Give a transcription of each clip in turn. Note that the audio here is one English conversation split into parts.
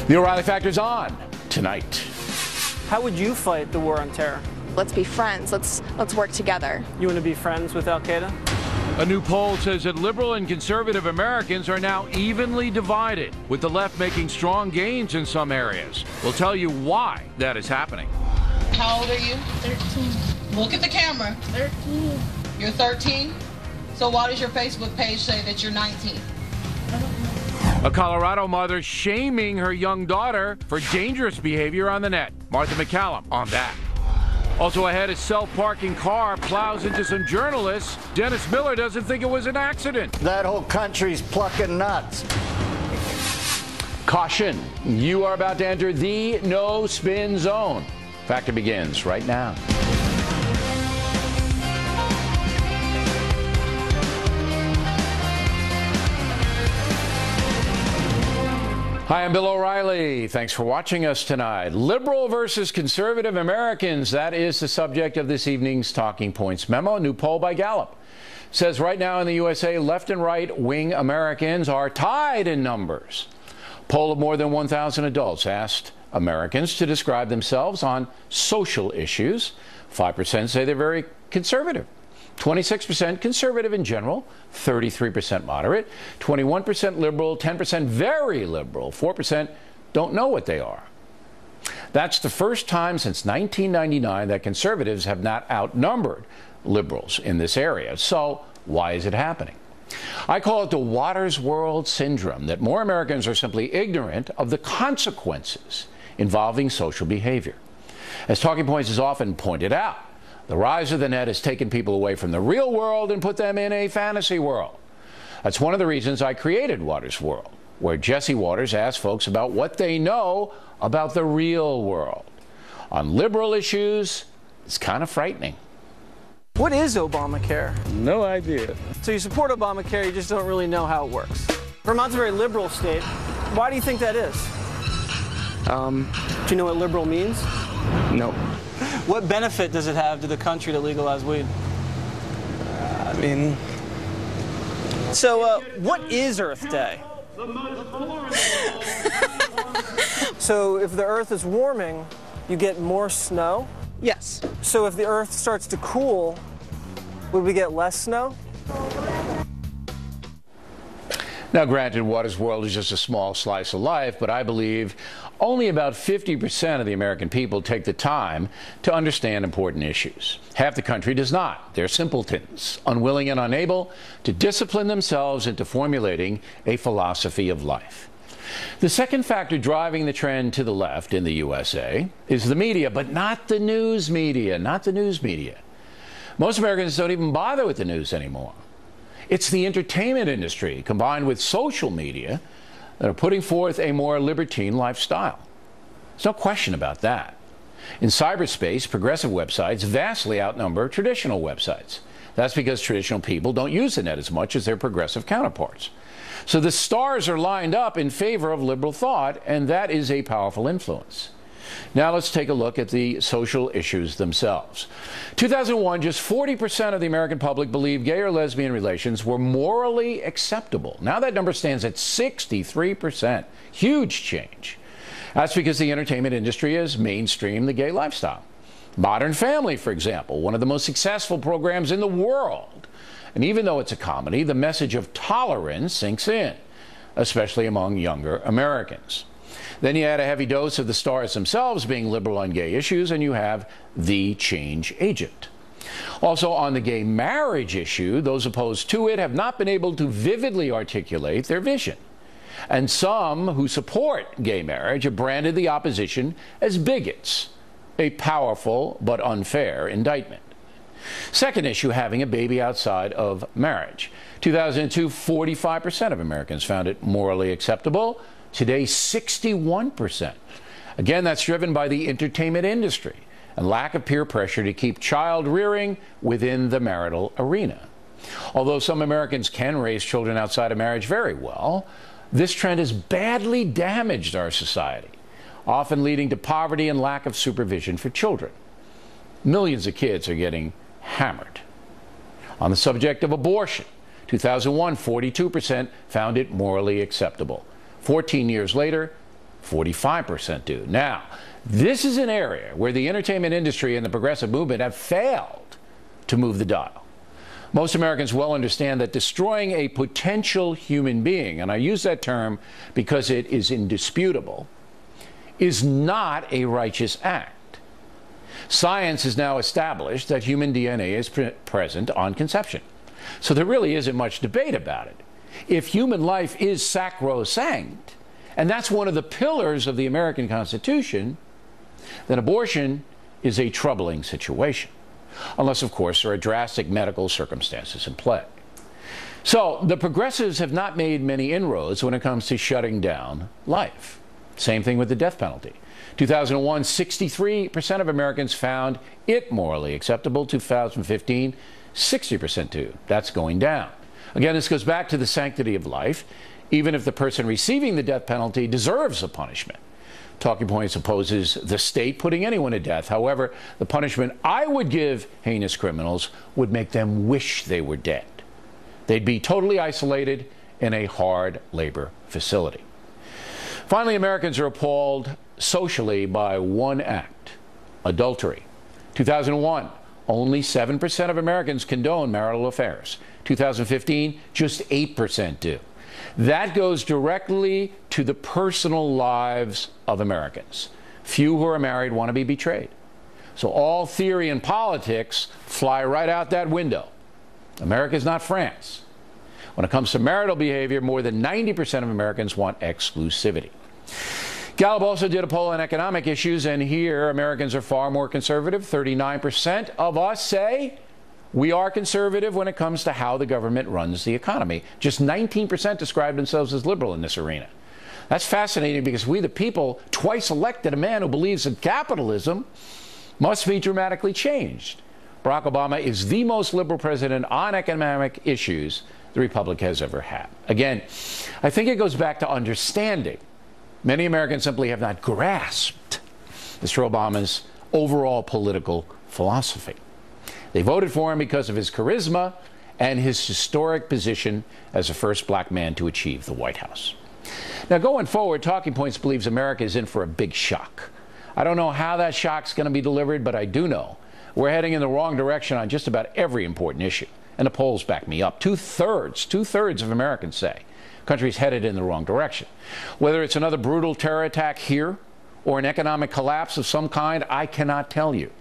The O'Reilly Factor's on tonight. How would you fight the war on terror? Let's be friends. Let's work together. You want to be friends with Al Qaeda? A new poll says that liberal and conservative Americans are now evenly divided, with the left making strong gains in some areas. We'll tell you why that is happening. How old are you? 13. Look at the camera. 13. You're 13? So why does your Facebook page say that you're 19? A Colorado mother shaming her young daughter for dangerous behavior on the net. Martha McCallum on that. Also ahead, a self-parking car plows into some journalists. Dennis Miller doesn't think it was an accident. That whole country's plucking nuts. Caution, you are about to enter the no-spin zone. Factor begins right now. Hi, I'm Bill O'Reilly. Thanks for watching us tonight. Liberal versus conservative Americans. That is the subject of this evening's Talking Points memo. A new poll by Gallup says right now in the USA, left and right wing Americans are tied in numbers. Poll of more than 1,000 adults asked Americans to describe themselves on social issues. 5% say they're very conservative. 26% conservative in general, 33% moderate, 21% liberal, 10% very liberal, 4% don't know what they are. That's the first time since 1999 that conservatives have not outnumbered liberals in this area. So why is it happening? I call it the Watters World Syndrome, that more Americans are simply ignorant of the consequences involving social behavior. As Talking Points has often pointed out, the rise of the net has taken people away from the real world and put them in a fantasy world. That's one of the reasons I created Watters World, where Jesse Watters asks folks about what they know about the real world. On liberal issues, it's kind of frightening. What is Obamacare? No idea. So you support Obamacare, you just don't really know how it works. Vermont's a very liberal state. Why do you think that is? Do you know what liberal means? No. What benefit does it have to the country to legalize weed? I mean... So, what is Earth Day? So, if the Earth is warming, you get more snow? Yes. So, if the Earth starts to cool, would we get less snow? Now, granted, Watters World is just a small slice of life, but I believe only about 50% of the American people take the time to understand important issues. Half the country does not. They're simpletons, unwilling and unable to discipline themselves into formulating a philosophy of life. The second factor driving the trend to the left in the USA is the media, but not the news media, not the news media. Most Americans don't even bother with the news anymore. It's the entertainment industry, combined with social media, that are putting forth a more libertine lifestyle. There's no question about that. In cyberspace, progressive websites vastly outnumber traditional websites. That's because traditional people don't use the net as much as their progressive counterparts. So the stars are lined up in favor of liberal thought, and that is a powerful influence. Now let's take a look at the social issues themselves. 2001, just 40% of the American public believed gay or lesbian relations were morally acceptable. Now that number stands at 63%. Huge change. That's because the entertainment industry has mainstreamed the gay lifestyle. Modern Family, for example, one of the most successful programs in the world. And even though it's a comedy, the message of tolerance sinks in, especially among younger Americans. Then you add a heavy dose of the stars themselves being liberal on gay issues, and you have the change agent. Also, on the gay marriage issue, those opposed to it have not been able to vividly articulate their vision. And some who support gay marriage have branded the opposition as bigots, a powerful but unfair indictment. Second issue, having a baby outside of marriage. 2002, 45% of Americans found it morally acceptable. Today, 61%. Again, that's driven by the entertainment industry and lack of peer pressure to keep child rearing within the marital arena. Although some Americans can raise children outside of marriage very well, this trend has badly damaged our society, often leading to poverty and lack of supervision for children. Millions of kids are getting hammered. On the subject of abortion, 2001, 42% found it morally acceptable. 14 years later, 45% do. Now, this is an area where the entertainment industry and the progressive movement have failed to move the dial. Most Americans well understand that destroying a potential human being, and I use that term because it is indisputable, is not a righteous act. Science has now established that human DNA is present on conception. So there really isn't much debate about it. If human life is sacrosanct, and that's one of the pillars of the American Constitution, then abortion is a troubling situation. Unless, of course, there are drastic medical circumstances in play. So the progressives have not made many inroads when it comes to shutting down life. Same thing with the death penalty. 2001, 63% of Americans found it morally acceptable. 2015, 60% do. That's going down. Again, this goes back to the sanctity of life, even if the person receiving the death penalty deserves a punishment. Talking Points opposes the state putting anyone to death. However, the punishment I would give heinous criminals would make them wish they were dead. They'd be totally isolated in a hard labor facility. Finally, Americans are appalled socially by one act: adultery. 2001, only 7% of Americans condone marital affairs. 2015, just 8% do. That goes directly to the personal lives of Americans. Few who are married want to be betrayed. So all theory and politics fly right out that window. America is not France. When it comes to marital behavior, more than 90% of Americans want exclusivity. Gallup also did a poll on economic issues, and here Americans are far more conservative. 39% of us say we are conservative when it comes to how the government runs the economy. Just 19% describe themselves as liberal in this arena. That's fascinating because we, the people, twice elected a man who believes that capitalism must be dramatically changed. Barack Obama is the most liberal president on economic issues the Republic has ever had. Again, I think it goes back to understanding. Many Americans simply have not grasped Mr. Obama's overall political philosophy. They voted for him because of his charisma and his historic position as the first black man to achieve the White House. Now, going forward, Talking Points believes America is in for a big shock. I don't know how that shock's going to be delivered, but I do know we're heading in the wrong direction on just about every important issue. And the polls back me up. Two-thirds of Americans say the country's headed in the wrong direction. Whether it's another brutal terror attack here or an economic collapse of some kind, I cannot tell you.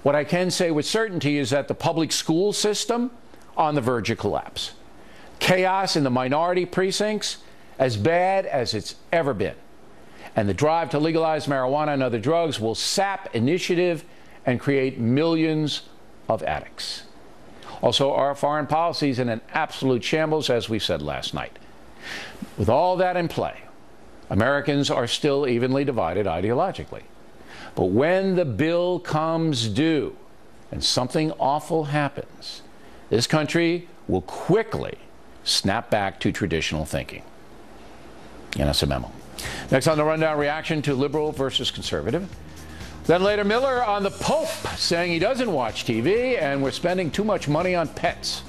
What I can say with certainty is that the public school system on the verge of collapse. Chaos in the minority precincts, as bad as it's ever been. And the drive to legalize marijuana and other drugs will sap initiative and create millions of addicts. Also, our foreign policy is in an absolute shambles, as we said last night. With all that in play, Americans are still evenly divided ideologically. But when the bill comes due and something awful happens, this country will quickly snap back to traditional thinking. And that's a memo. Next on the Rundown, reaction to liberal versus conservative. Then later, Miller on the Pope saying he doesn't watch TV and we're spending too much money on pets.